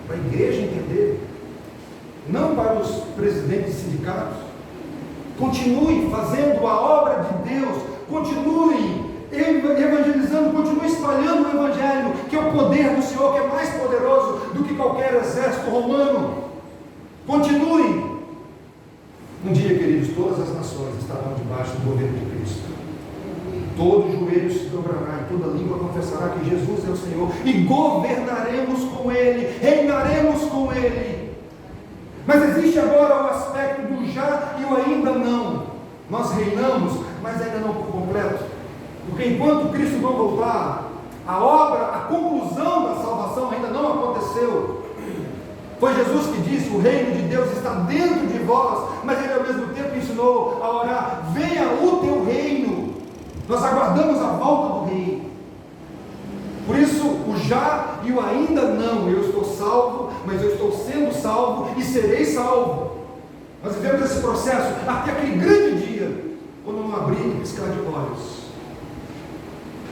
para a igreja entender, não para os presidentes de sindicatos. Continue fazendo a obra de Deus, continue evangelizando, continue espalhando o Evangelho, que é o poder do Senhor, que é mais poderoso do que qualquer exército romano. Continue. Um dia, queridos, todas as nações estarão debaixo do governo de Cristo. Todo joelho se dobrará e toda língua confessará que Jesus é o Senhor, e governaremos com Ele, reinaremos com Ele. Mas existe agora o aspecto do já e o ainda não. Nós reinamos, mas ainda não por completo, porque enquanto Cristo não voltar, a obra, a conclusão da salvação ainda não aconteceu. Foi Jesus que disse: o reino de Deus está dentro de vós, mas ele ao mesmo tempo ensinou a orar: venha o teu reino. Nós aguardamos a volta do rei. Por isso, o já e o ainda não. Eu estou salvo, mas eu estou sendo salvo e serei salvo. Nós vivemos esse processo até aquele grande dia, quando não abrir e piscar de olhos,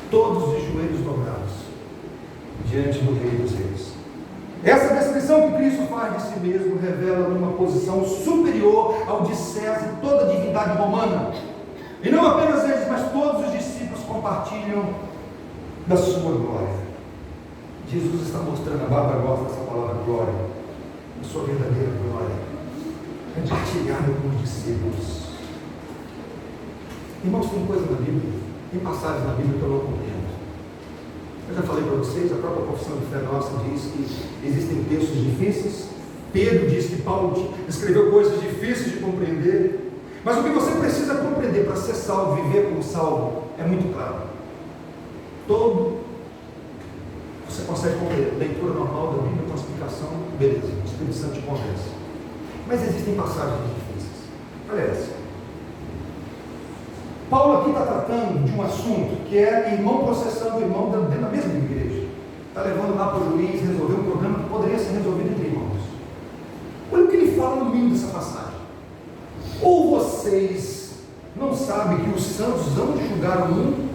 todos os joelhos dobrados diante do Rei dos Reis. Essa descrição que Cristo faz de si mesmo revela uma posição superior ao de César e toda a divindade romana. E não apenas eles, mas todos os discípulos compartilham da sua glória. Jesus está mostrando a barba grossa dessa palavra glória, a sua verdadeira glória, compartilhada com os discípulos. Irmãos, tem coisa na Bíblia, tem passagens na Bíblia que eu não compreendo. Eu já falei para vocês, a própria confissão de fé nossa diz que existem textos difíceis. Pedro diz que Paulo escreveu coisas difíceis de compreender. Mas o que você precisa compreender para ser salvo, viver como salvo, é muito claro. Você consegue compreender. Leitura normal da Bíblia com explicação, beleza, o Espírito Santo te convence. Mas existem passagens difíceis. Olha essa. Paulo aqui está tratando de um assunto que é irmão processando irmão dentro da mesma igreja. Está levando lá para o juiz resolver um problema que poderia ser resolvido entre irmãos. Olha o que ele fala no meio dessa passagem. Ou vocês não sabem que os santos hão de julgar o mundo?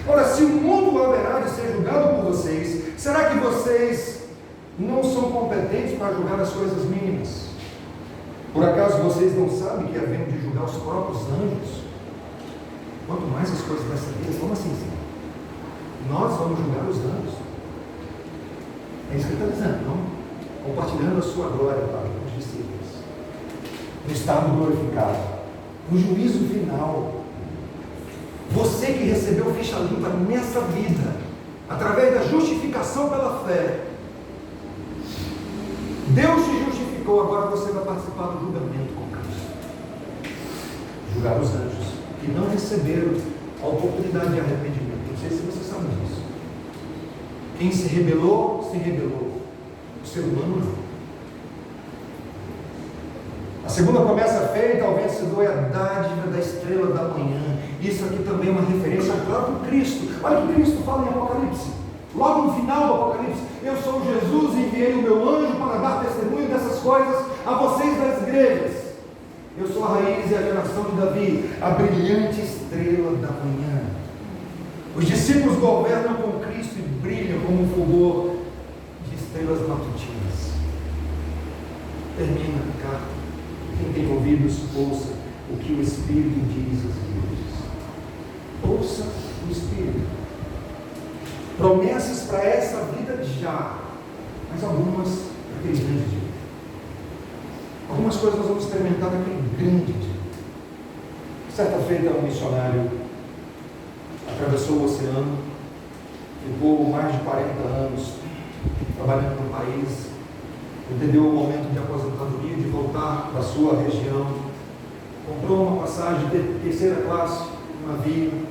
Ora, se o mundo haverá de ser julgado por vocês, será que vocês não são competentes para julgar as coisas mínimas? Por acaso vocês não sabem que havemos de julgar os próprios anjos? Quanto mais as coisas dessa vida, como assim? Nós vamos julgar os anjos. É isso que ele está dizendo, não? Compartilhando a sua glória para os discípulos. No estado glorificado, no juízo final. Você que recebeu ficha limpa nessa vida, através da justificação pela fé, Deus te justificou, agora você vai participar do julgamento com Cristo. Julgar os anjos que não receberam a oportunidade de arrependimento. Não sei se você sabe disso. Quem se rebelou, se rebelou. O ser humano não. A segunda promessa feita ao vencedor é a dádiva da estrela da manhã. Isso aqui também é uma referência ao próprio Cristo. Olha o que Cristo fala em Apocalipse. Logo no final do Apocalipse, eu sou Jesus e enviei o meu anjo para dar testemunho dessas coisas a vocês das igrejas. Eu sou a raiz e a geração de Davi, a brilhante estrela da manhã. Os discípulos governam com Cristo e brilham como um fulgor de estrelas matutinas. Termina a carta. Quem tem ouvidos, ouça o que o Espírito diz às igrejas. Ouça o Espírito. Promessas para essa vida já, mas algumas para aquele grande dia. Algumas coisas nós vamos experimentar naquele grande dia. Certa feita, um missionário atravessou o oceano, ficou mais de 40 anos trabalhando no país, entendeu o momento de aposentadoria, de voltar para a sua região, comprou uma passagem de terceira classe, um navio,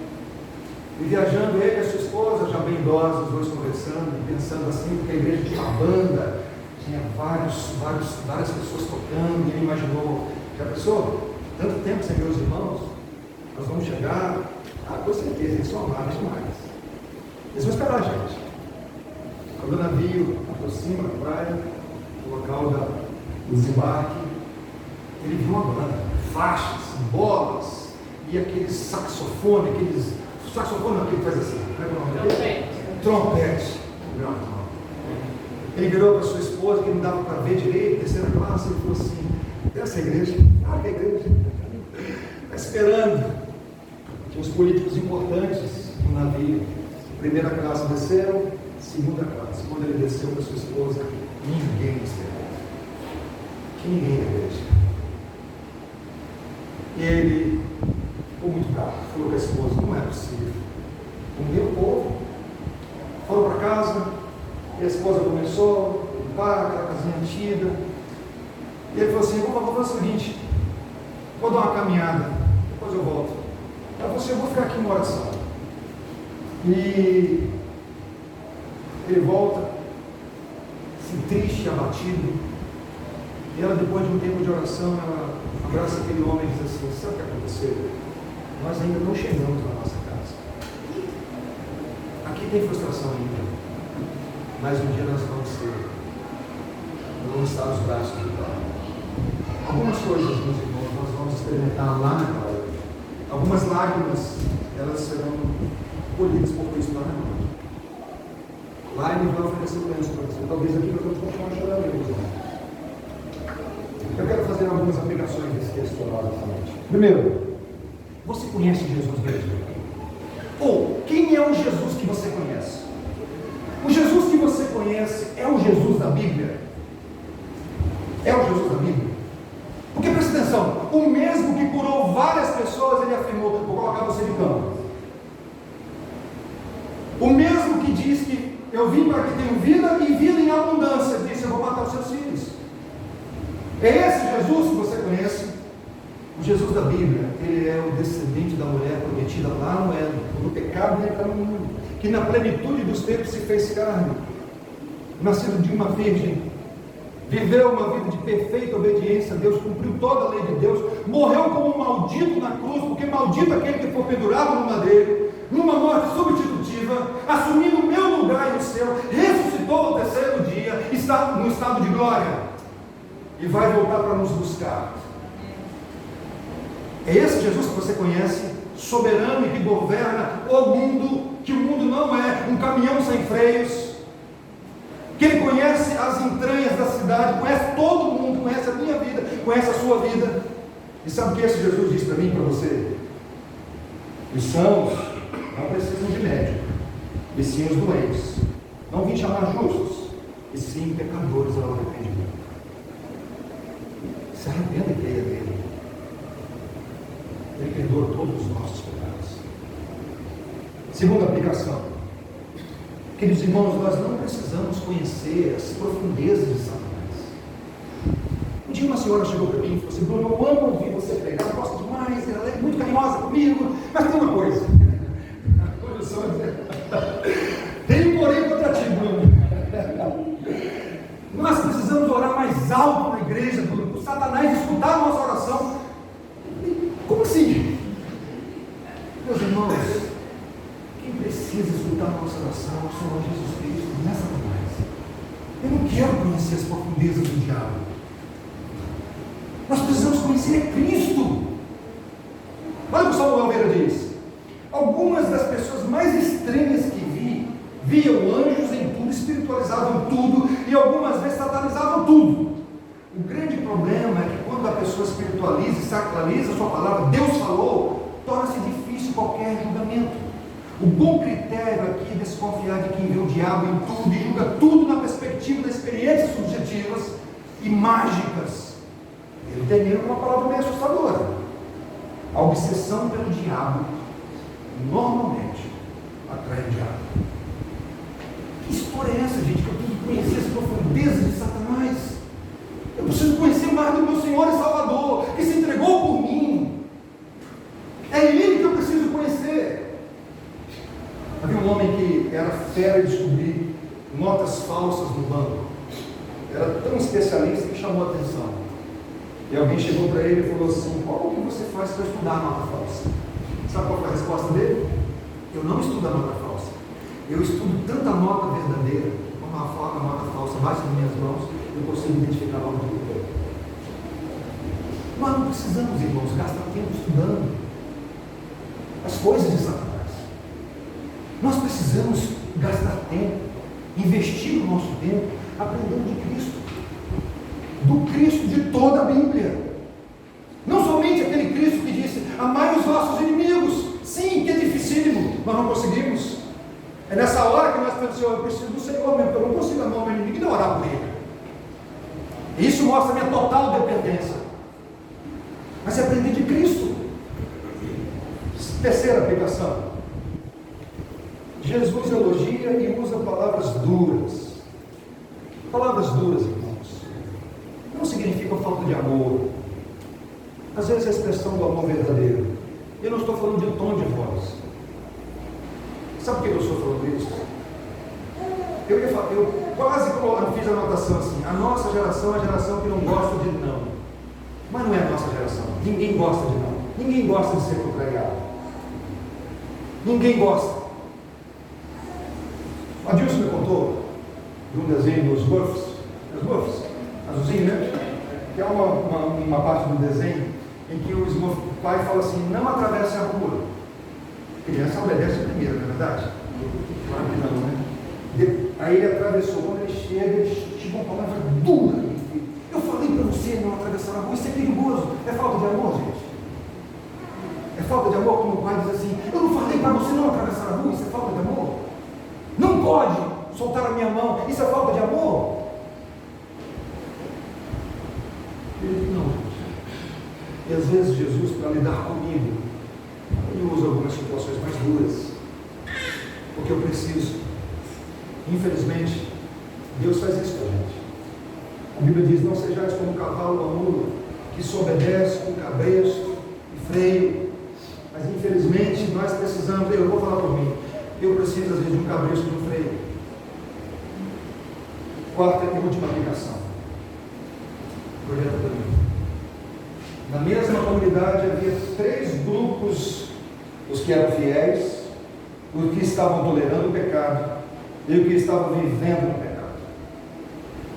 e viajando ele e a sua esposa, já bem idosos, os dois conversando, pensando assim, porque a igreja tinha uma banda, tinha várias pessoas tocando, e ele imaginou, já pensou, tanto tempo sem meus irmãos, nós vamos chegar, com certeza, eles são amados demais, eles vão esperar a gente. Quando o navio aproxima da praia, o local do desembarque, ele viu uma banda, faixas, bolas, e aqueles saxofones, saxofone não, aquele que faz assim, como é o nome dele? Trompete. Ele virou para sua esposa, que não dava para ver direito, terceira classe, ele falou assim, essa igreja, que igreja, está esperando. Tinha uns políticos importantes no navio, primeira classe desceram, segunda classe. Quando ele desceu para sua esposa, ninguém esperava. Que ninguém na igreja. E ele ficou muito bravo, falou com a esposa, não é possível. O meu povo. Foram para casa, e a esposa começou a limpar aquela casinha antiga. E ele falou assim, vou fazer o seguinte, vou dar uma caminhada, depois eu volto. Ela falou assim, eu vou ficar aqui em oração. E ele volta, assim, triste, abatido. E ela, depois de um tempo de oração, ela abraça aquele homem e diz assim, sabe o que aconteceu? Nós ainda não chegamos na nossa casa. Aqui tem frustração ainda. Mas um dia nós vamos estar nos braços do Pai. Algumas coisas, meus irmãos, nós vamos experimentar lá na glória. Algumas lágrimas, elas serão colhidas por Cristo lá na glória. Lá ele vai oferecer o lenço para você. Talvez aqui nós vamos continuar chorando, meus irmãos. Eu quero fazer algumas aplicações desse texto novamente. Primeiro, você conhece Jesus mesmo? Ou, quem é o Jesus que você conhece? O Jesus que você conhece é o Jesus da Bíblia? É o Jesus da Bíblia? Porque presta atenção, o mesmo que curou várias pessoas, ele afirmou, vou colocar você de cama. O mesmo que diz que eu vim para que tenham vida e vida em abundância, disse, eu vou matar os seus filhos. É esse Jesus que você conhece? O Jesus da Bíblia, ele é o descendente da mulher prometida lá no Éden, quando o pecado entra no mundo, que na plenitude dos tempos se fez carne, nascido de uma virgem, viveu uma vida de perfeita obediência a Deus, cumpriu toda a lei de Deus, morreu como um maldito na cruz, porque maldito aquele que for pendurado no madeiro, numa morte substitutiva, assumindo o meu lugar e o seu, ressuscitou no terceiro dia, está no estado de glória, e vai voltar para nos buscar. É esse Jesus que você conhece, soberano e que governa o mundo, que o mundo não é um caminhão sem freios, que ele conhece as entranhas da cidade, conhece todo mundo, conhece a minha vida, conhece a sua vida. E sabe o que esse Jesus diz para mim e para você? Os sãos não precisam de médico, e sim os doentes. Não vim chamar justos, e sim pecadores ao arrependimento. Se arrependa e creia nele. Ele perdoa todos os nossos pecados. Segunda aplicação. Queridos irmãos, nós não precisamos conhecer as profundezas de Satanás. Um dia uma senhora chegou para mim e falou assim, Bruno, eu amo ouvir você pregar, eu gosto demais, ela é muito carinhosa comigo, mas tem uma coisa. Tem um porém contra ti, Bruno. Nós precisamos orar mais alto na igreja, Bruno, para o Satanás escutar a nossa oração. Como assim? Meus irmãos, quem precisa escutar a nossa oração é o Senhor Jesus conhecer as profundezas do diabo. Nós precisamos conhecer Cristo. Olha o que Samuel Vieira diz. Algumas das pessoas mais estranhas que viam anjos em tudo, espiritualizavam tudo e algumas vezes satanizavam tudo. O grande problema é que quando a pessoa espiritualiza e sacraliza a sua palavra, Deus falou, torna-se difícil qualquer julgamento. O bom critério aqui é desconfiar de quem vê o diabo em tudo e julga tudo na perspectiva das experiências subjetivas e mágicas. Ele termina com uma palavra meio assustadora. A obsessão pelo diabo normalmente atrai o diabo. Que história é essa, gente? Que eu preciso conhecer as profundezas de Satanás. Eu preciso conhecer mais do meu Senhor e Salvador, que se entregou por mim. É Ele que eu preciso conhecer. Havia um homem que era fera em descobrir notas falsas no banco. Era tão especialista que chamou a atenção. E alguém chegou para ele e falou assim: qual que você faz para estudar a nota falsa? Sabe qual foi a resposta dele? Eu não estudo a nota falsa. Eu estudo tanto a nota verdadeira como a nota falsa bate nas minhas mãos, eu consigo identificar logo tudo bem. Nós não precisamos, irmãos, gastar tempo estudando as coisas de Satanás. Nós precisamos gastar tempo, investir o nosso tempo, aprendendo de Cristo. Do Cristo de toda a Bíblia. Não somente aquele Cristo que disse: amai os vossos inimigos. Sim, que é dificílimo, nós não conseguimos. É nessa hora que nós pensamos: eu preciso do Senhor mesmo, porque eu não consigo amar o meu inimigo e não orar por ele. Isso mostra a minha total dependência. Mas é aprender de Cristo. Terceira aplicação. Jesus elogia e usa palavras duras. Palavras duras, irmãos, não significam falta de amor. Às vezes é a expressão do amor verdadeiro. Eu não estou falando de tom de voz. Sabe por que eu estou falando isso? Eu quase fiz a anotação assim: a nossa geração é a geração que não gosta de não. Mas não é a nossa geração. Ninguém gosta de não. Ninguém gosta de ser contrariado. Ninguém gosta. A Dilson me contou de um desenho dos Buffs, azulzinho, né? Que é uma parte do desenho em que o pai fala assim: não atravesse a rua. A criança obedece primeiro, não é verdade? Claro que não, né? Aí ele atravessou. Quando ele chega uma palavra dura. Eu falei para você não atravessar a rua. Isso é perigoso. É falta de amor, gente. É falta de amor quando o pai diz assim: eu não falei para você não atravessar a rua. Isso é falta de amor. Não pode soltar a minha mão. Isso é falta de amor. Ele diz: não, gente. E às vezes Jesus, para lidar comigo, ele usa algumas situações mais duras. Porque eu preciso. Infelizmente, Deus faz isso com a gente. A Bíblia diz: não sejais como um cavalo ou uma mula, que se obedece com cabresto e freio. Mas infelizmente nós precisamos, eu vou falar por mim, eu preciso às vezes de um cabresto e um freio. Quarta e última aplicação. Projeta para mim. Na mesma comunidade havia 3 grupos: os que eram fiéis, os que estavam tolerando o pecado e os que estavam vivendo no pecado.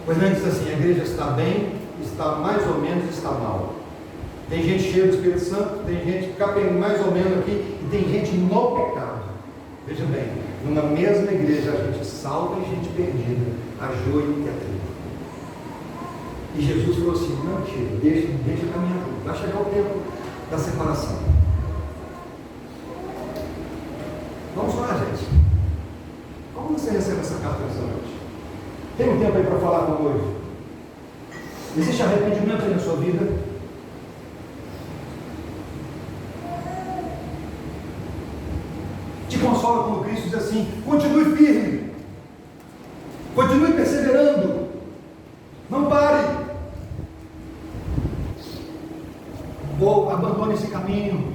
Pois não diz assim: a igreja está bem, está mais ou menos, está mal. Tem gente cheia do Espírito Santo, tem gente mais ou menos aqui, e tem gente no pecado. Veja bem, numa mesma igreja a gente salva e gente perdida, a joio e a trigo. E Jesus falou assim: não tira, deixa caminhar junto. Vai chegar o tempo da separação. Vamos lá, gente. Como você recebe essa carta nessa noite? Tem um tempo aí para falar com hoje? Existe arrependimento aí na sua vida? Te consola como Cristo diz assim: continue firme, continue perseverando, não pare, abandone esse caminho.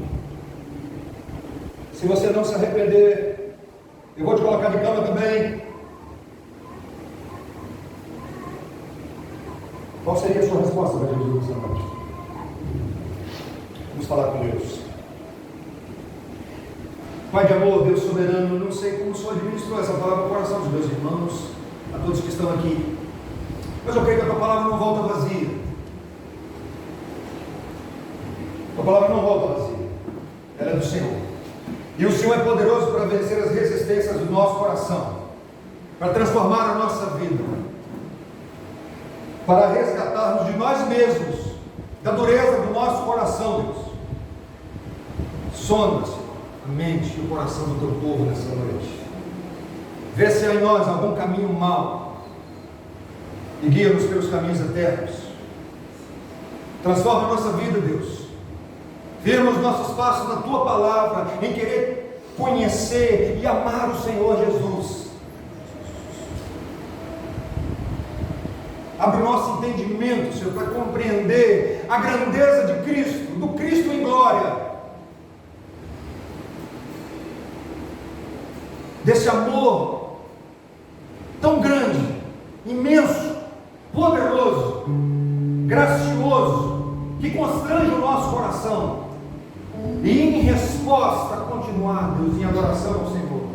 Se você não se arrepender, eu vou te colocar de cama também. Qual seria a sua resposta para Jesus nessa noite? Vamos falar com Deus. Pai de amor, Deus soberano, não sei como o Senhor administrou essa palavra no coração dos meus irmãos, a todos que estão aqui. Mas eu creio que a tua palavra não volta vazia. A tua palavra não volta vazia. Ela é do Senhor. E o Senhor é poderoso para vencer as resistências do nosso coração, para transformar a nossa vida, para resgatarmos de nós mesmos, da dureza do nosso coração, Deus. Sonda, Senhor, a mente e o coração do teu povo nessa noite. Vê se há em nós algum caminho mau e guia-nos pelos caminhos eternos. Transforma a nossa vida, Deus. Firma os nossos passos na tua palavra, em querer conhecer e amar o Senhor Jesus. Abre o nosso entendimento, Senhor, para compreender a grandeza de Cristo, do Cristo em glória, desse amor tão grande, imenso, poderoso, gracioso, que constrange o nosso coração, e em resposta a continuar, Deus, em adoração ao Senhor.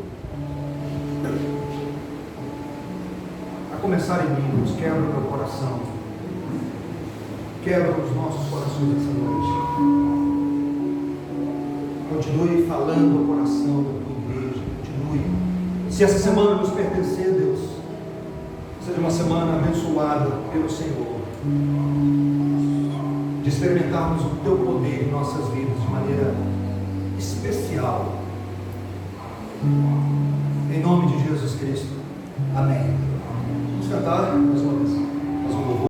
A começar em mim, Deus, quebra o meu coração, quebra os nossos corações essa noite. Continue falando ao coração da tua igreja, continue. Se essa semana nos pertencer, Deus, seja uma semana abençoada pelo Senhor, de experimentarmos o teu poder em nossas vidas de maneira especial, em nome de Jesus Cristo, amém. Vamos cantar mais uma vez.